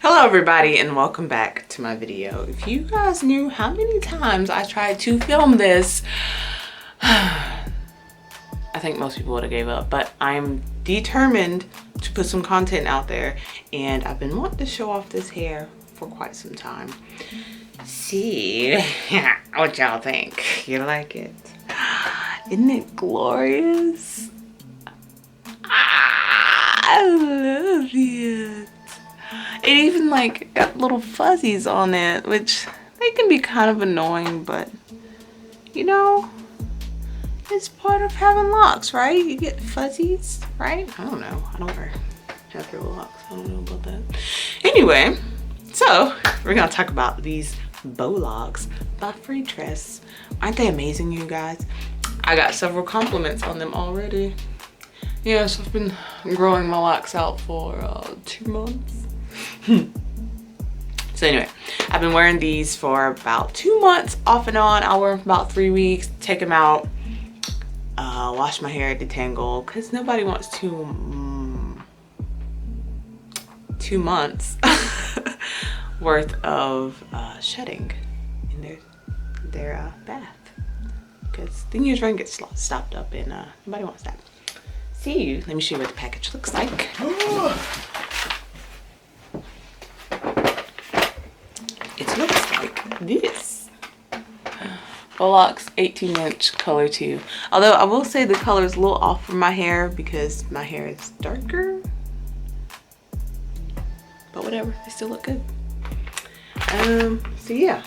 Hello everybody and welcome back to my video. If you guys knew how many times I tried to film this, I think most people would have gave up, but I'm determined to put some content out there, and I've been wanting to show off this hair for quite some time. See what y'all think. You like it? Isn't it glorious? I love it. It even like got little fuzzies on it, which they can be kind of annoying, but you know, it's part of having locks, right? You get fuzzies, right? I don't know. I don't wear hair locks. I don't know about that. Anyway, so we're gonna talk about these BoLocs by Freetress. Aren't they amazing, you guys? I got several compliments on them already. Yes, I've been growing my locks out for 2 months. So anyway, I've been wearing these for about 2 months off and on. I wear them for about 3 weeks, take them out, wash my hair, detangle, because nobody wants 2 months worth of shedding in their bath, because then you're trying to get stopped up, and nobody wants that. See, let me show you what the package looks like. It looks like this. BoLocs 18-inch color 2. Although I will say the color is a little off from my hair because my hair is darker. But whatever, they still look good. So yeah,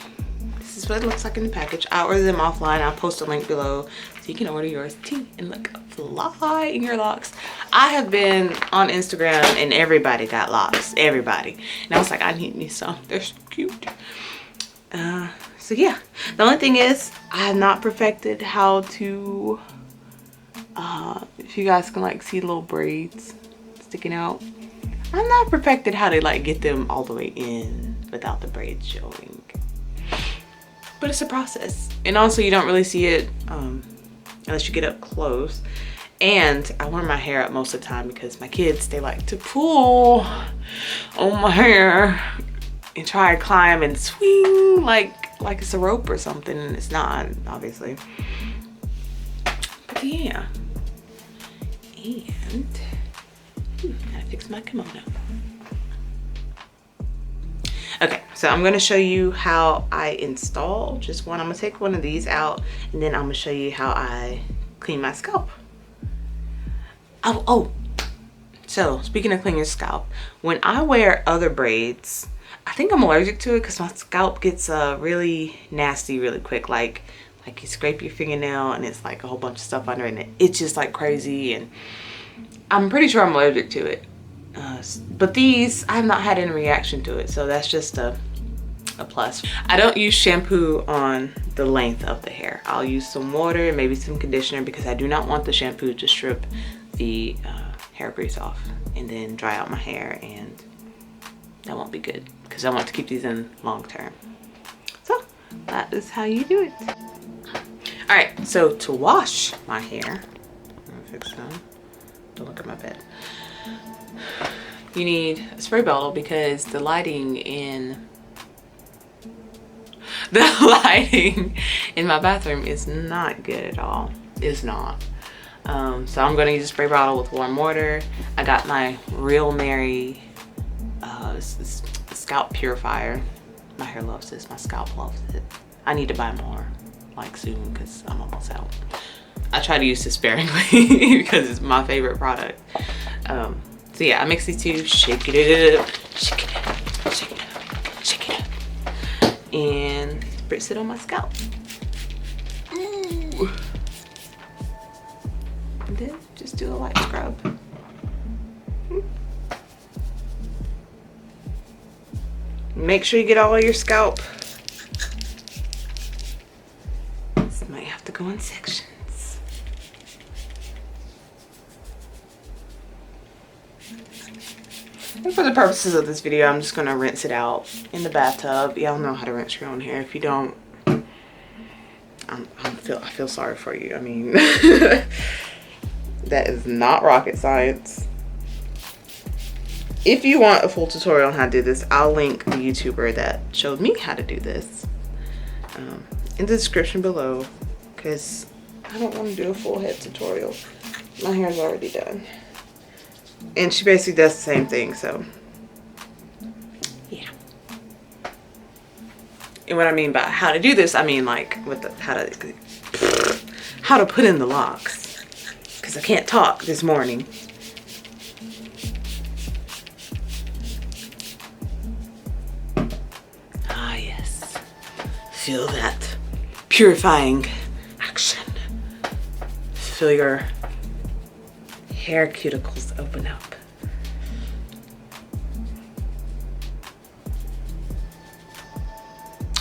this is what it looks like in the package. I'll order them offline. I'll post a link below so you can order yours too and look fly in your locks. I have been on Instagram and everybody got locks, everybody. And I was like, I need me some. They're so cute. So yeah, the only thing is I have not perfected how to, if you guys can like see little braids sticking out. I'm not perfected how to like get them all the way in without the braids showing. But it's a process. And also you don't really see it unless you get up close. And I wear my hair up most of the time because my kids, they like to pull on my hair and try to climb and swing like it's a rope or something, and it's not, obviously. But yeah. And gotta fix my kimono. Okay, so I'm gonna show you how I install just one. I'm gonna take one of these out, and then I'm gonna show you how I clean my scalp. Oh, so speaking of cleaning your scalp, when I wear other braids, I think I'm allergic to it because my scalp gets really nasty really quick. Like you scrape your fingernail and it's like a whole bunch of stuff under it, and it's just like crazy, and I'm pretty sure I'm allergic to it. But these, I have not had any reaction to it, so that's just a plus. I don't use shampoo on the length of the hair. I'll use some water and maybe some conditioner because I do not want the shampoo to strip the hair grease off and then dry out my hair, and that won't be good because I want to keep these in long term. So that is how you do it. All right, so to wash my hair, I'm gonna fix them. Don't look at my bed. You need a spray bottle because the lighting in my bathroom is not good at all. It's not. So I'm gonna use a spray bottle with warm water. I got my Real Mary scalp purifier. My hair loves this. My scalp loves it. I need to buy more like soon because I'm almost out. I try to use this sparingly because it's my favorite product. So yeah, I mix these two, shake it up, shake it up, shake it up, shake it up, and spritz it on my scalp. Ooh. And then just do a light scrub. Make sure you get all of your scalp. This might have to go in sections. And for the purposes of this video, I'm just gonna rinse it out in the bathtub. Y'all know how to rinse your own hair. If you don't, I feel sorry for you. I mean, that is not rocket science. if you want a full tutorial on how to do this, I'll link the YouTuber that showed me how to do this in the description below, because I don't want to do a full head tutorial. My hair's already done. And she basically does the same thing, so yeah. And what I mean by how to do this, I mean like with the how to put in the locks, because I can't talk this morning. Ah yes, feel that purifying action. Feel your hair cuticles open up.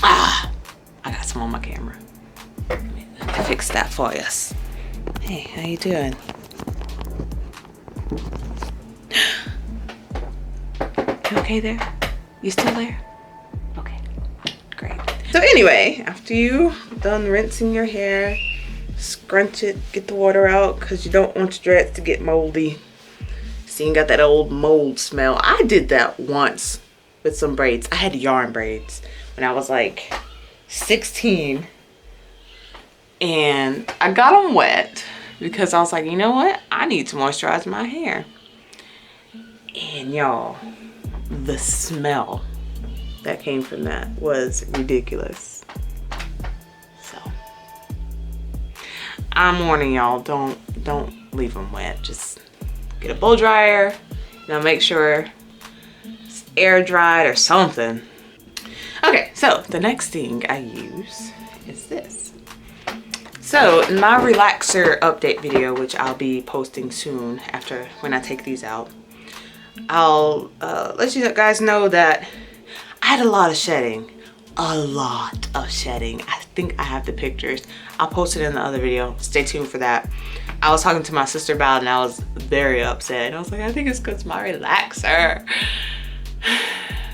Ah, I got some on my camera. Let me fix that for us. Hey, how you doing? You okay there? You still there? Okay, great. So anyway, after you done rinsing your hair, scrunch it, get the water out, because you don't want your dreads to get moldy. See, you got that old mold smell. I did that once with some braids. I had yarn braids when I was like 16, and I got them wet because I was like, you know what, I need to moisturize my hair. And y'all, the smell that came from that was ridiculous. So I'm warning y'all, don't leave them wet. Just get a blow dryer, make sure it's air dried or something. Okay, so the next thing I use is this. So in my relaxer update video, which I'll be posting soon after when I take these out, I'll let you guys know that I had a lot of shedding. A lot of shedding. I think I have the pictures. I'll post it in the other video. Stay tuned for that. I was talking to my sister about it and I was very upset. I was like, I think it's because my relaxer.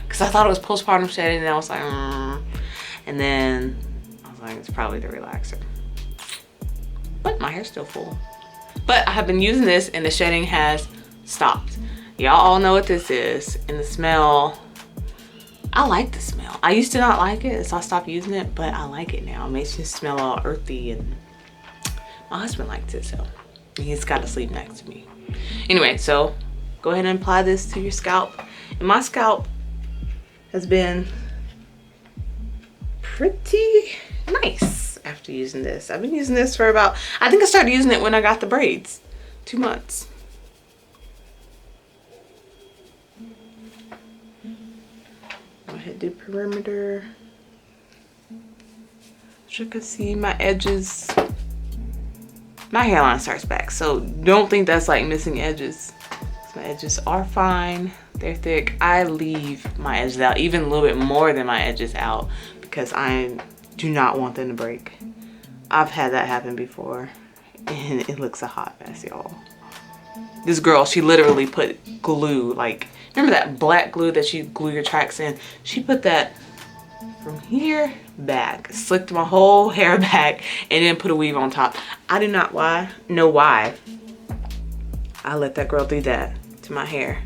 Because I thought it was postpartum shedding, and I was like, and then I was like, it's probably the relaxer. But my hair's still full. But I have been using this and the shedding has stopped. Y'all all know what this is. And the smell, I like the smell. I used to not like it, so I stopped using it, but I like it now. It makes me smell all earthy, and my husband likes it, so he's got to sleep next to me. Anyway, so go ahead and apply this to your scalp. And my scalp has been pretty nice after using this. I've been using this for about, I think I started using it when I got the braids, 2 months. Go ahead, do perimeter. As you can see, my edges, my hairline starts back, so don't think that's like missing edges. My edges are fine. They're thick. I leave my edges out, even a little bit more than my edges out, because I do not want them to break. I've had that happen before, and it looks a hot mess, y'all. This girl, she literally put glue, like, remember that black glue that you glue your tracks in? She put that from here back, slicked my whole hair back, and then put a weave on top. I do not know why I let that girl do that to my hair.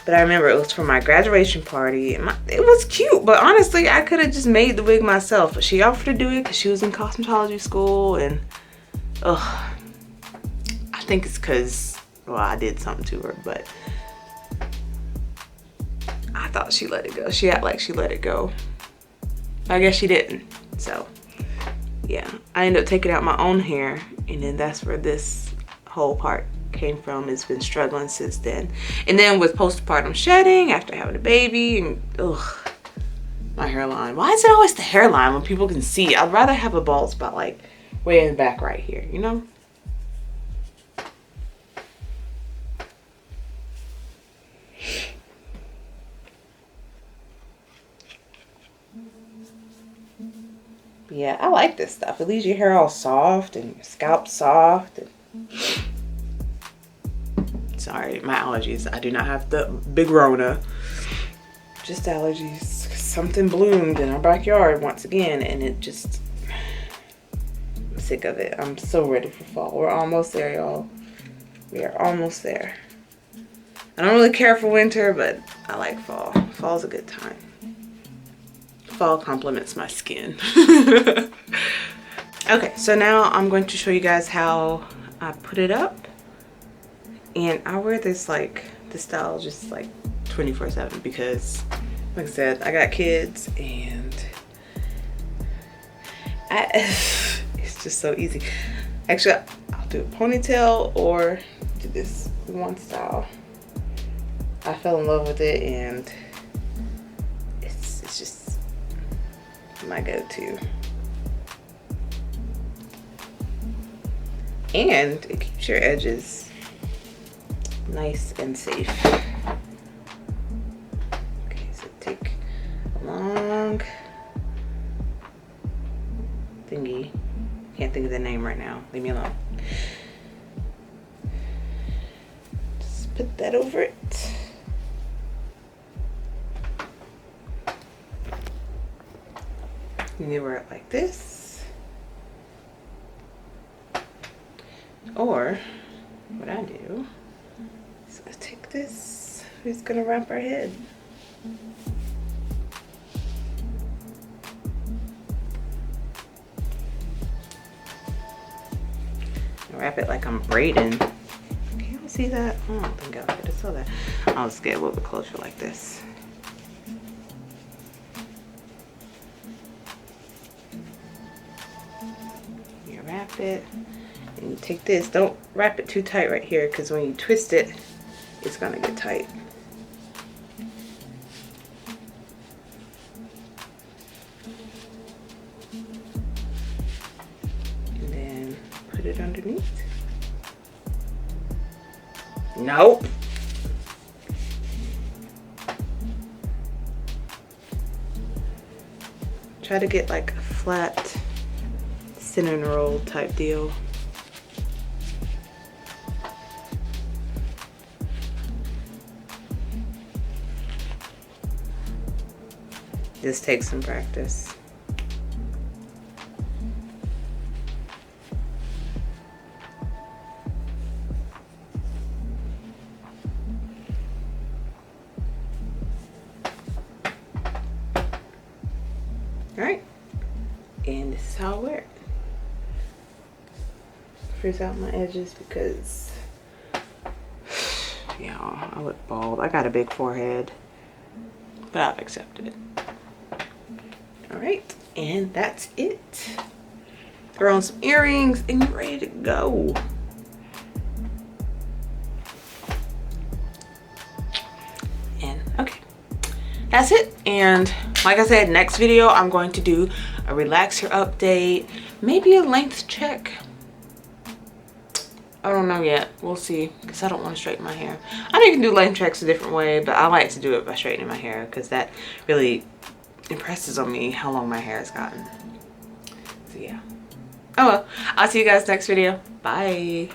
But I remember it was for my graduation party, and it was cute, but honestly, I could have just made the wig myself. But she offered to do it because she was in cosmetology school, and I think it's because, well, I did something to her, but I thought she let it go. She acted like she let it go. I guess she didn't. So yeah, I ended up taking out my own hair, and then that's where this whole part came from. It's been struggling since then. And then with postpartum shedding after having a baby, and my hairline. Why is it always the hairline when people can see? I'd rather have a bald spot like way in the back right here, you know? But yeah, I like this stuff. It leaves your hair all soft and your scalp soft. And sorry, my allergies. I do not have the big Rona. Just allergies. Something bloomed in our backyard once again, and it just, I'm sick of it. I'm so ready for fall. We're almost there, y'all. We are almost there. I don't really care for winter, but I like fall. Fall's a good time. Fall complements my skin. Okay, so now I'm going to show you guys how I put it up. And I wear this like, this style just like 24/7 because like I said, I got kids and it's just so easy. Actually, I'll do a ponytail or do this one style. I fell in love with it and it's just my go-to. And it keeps your edges nice and safe. Okay, so take a long thingy. Can't think of the name right now. Leave me alone. Just put that over it. You wear it like this, or what I do is I take this. Who's gonna wrap our head? Wrap it like I'm braiding. Can you see that? I don't think I could have saw that. I'll just get a little bit closer like this. You wrap it and you take this. Don't wrap it too tight right here because when you twist it, it's gonna get tight. And then put it underneath. Nope. Try to get like a flat cinnamon roll type deal. This takes some practice. Alright, and this is how I wear it. Frizz out my edges because, yeah, I look bald. I got a big forehead, but I've accepted it. Alright, and that's it. Throw on some earrings and you're ready to go. And okay, that's it. And like I said, next video I'm going to do a relaxer update, maybe a length check. I don't know yet. We'll see, because I don't want to straighten my hair. I know you can do length checks a different way, but I like to do it by straightening my hair because that really impresses on me how long my hair has gotten. So yeah. Oh well, I'll see you guys next video. Bye.